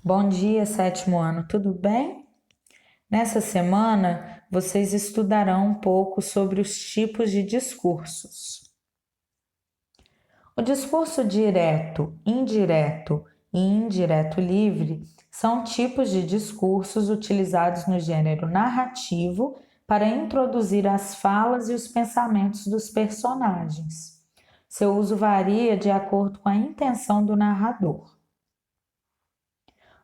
Bom dia, sétimo ano, tudo bem? Nessa semana, vocês estudarão um pouco sobre os tipos de discursos. O discurso direto, indireto e indireto livre são tipos de discursos utilizados no gênero narrativo para introduzir as falas e os pensamentos dos personagens. Seu uso varia de acordo com a intenção do narrador.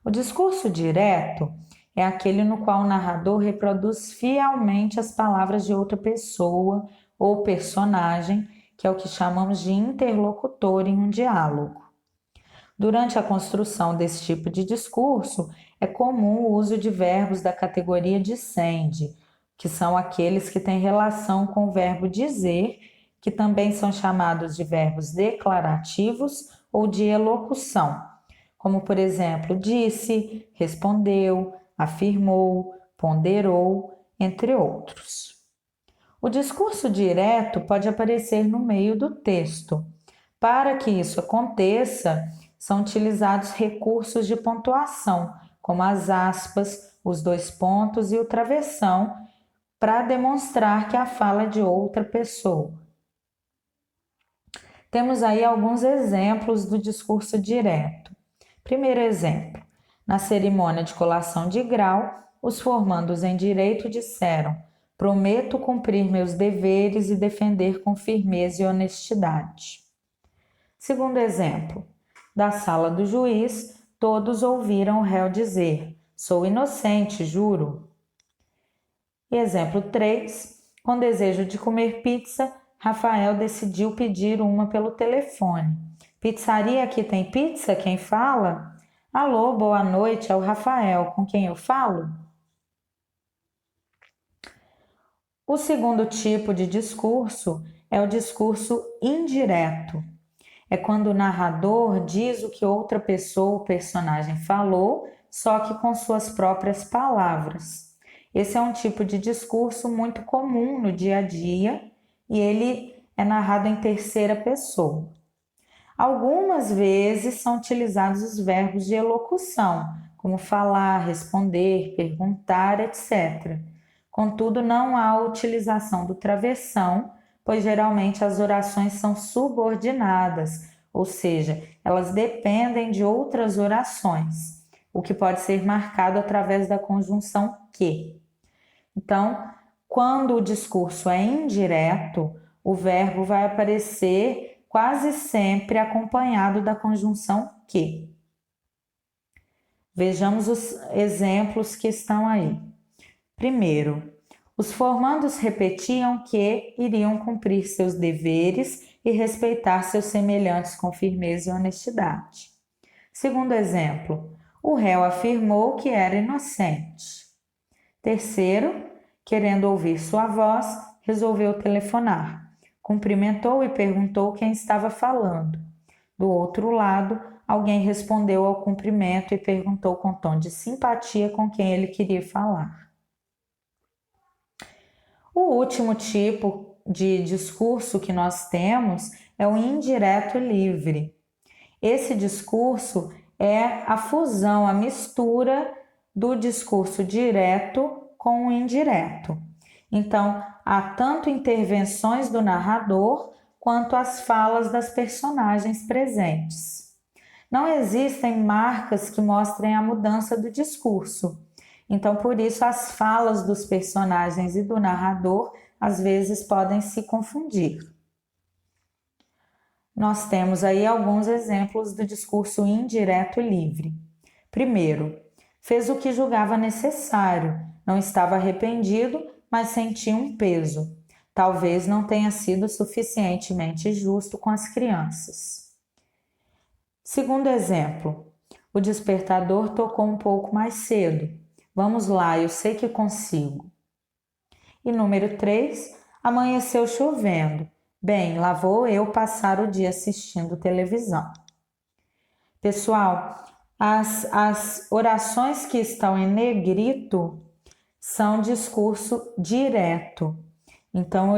O discurso direto é aquele no qual o narrador reproduz fielmente as palavras de outra pessoa ou personagem, que é o que chamamos de interlocutor em um diálogo. Durante a construção desse tipo de discurso, é comum o uso de verbos da categoria dicende, que são aqueles que têm relação com o verbo dizer, que também são chamados de verbos declarativos ou de elocução, como por exemplo, disse, respondeu, afirmou, ponderou, entre outros. O discurso direto pode aparecer no meio do texto. Para que isso aconteça, são utilizados recursos de pontuação, como as aspas, os dois pontos e o travessão, para demonstrar que a fala é de outra pessoa. Temos aí alguns exemplos do discurso direto. Primeiro exemplo: na cerimônia de colação de grau, os formandos em direito disseram: prometo cumprir meus deveres e defender com firmeza e honestidade. Segundo exemplo: da sala do juiz, todos ouviram o réu dizer: sou inocente, juro. E exemplo 3: com desejo de comer pizza, Rafael decidiu pedir uma pelo telefone. Pizzaria aqui tem pizza? Quem fala? Alô, boa noite, é o Rafael, com quem eu falo? O segundo tipo de discurso é o discurso indireto. É quando o narrador diz o que outra pessoa ou personagem falou, só que com suas próprias palavras. Esse é um tipo de discurso muito comum no dia a dia e ele é narrado em terceira pessoa. Algumas vezes são utilizados os verbos de elocução, como falar, responder, perguntar, etc. Contudo, não há utilização do travessão, pois geralmente as orações são subordinadas, ou seja, elas dependem de outras orações, o que pode ser marcado através da conjunção que. Então, quando o discurso é indireto, o verbo vai aparecer quase sempre acompanhado da conjunção que. Vejamos os exemplos que estão aí. Primeiro, os formandos repetiam que iriam cumprir seus deveres e respeitar seus semelhantes com firmeza e honestidade. Segundo exemplo, o réu afirmou que era inocente. Terceiro, querendo ouvir sua voz, resolveu telefonar. Cumprimentou e perguntou quem estava falando. Do outro lado, alguém respondeu ao cumprimento e perguntou com tom de simpatia com quem ele queria falar. O último tipo de discurso que nós temos é o indireto livre. Esse discurso é a fusão, a mistura do discurso direto com o indireto. Então, há tanto intervenções do narrador quanto as falas das personagens presentes. Não existem marcas que mostrem a mudança do discurso. Então, por isso, as falas dos personagens e do narrador às vezes podem se confundir. Nós temos aí alguns exemplos do discurso indireto livre. Primeiro, fez o que julgava necessário, não estava arrependido, mas sentia um peso. Talvez não tenha sido suficientemente justo com as crianças. Segundo exemplo, o despertador tocou um pouco mais cedo. Vamos lá, eu sei que consigo. E número 3, amanheceu chovendo. Bem, lá vou eu passar o dia assistindo televisão. Pessoal, as orações que estão em negrito são discurso direto. Então,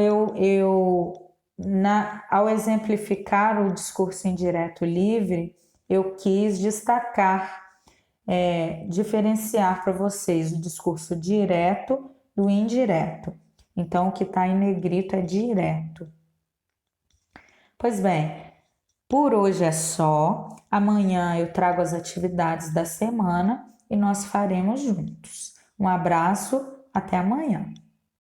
ao exemplificar o discurso indireto livre, eu quis destacar diferenciar para vocês o discurso direto do indireto. Então, o que está em negrito é direto. Pois bem, por hoje é só. Amanhã eu trago as atividades da semana e nós faremos juntos. Um abraço, até amanhã.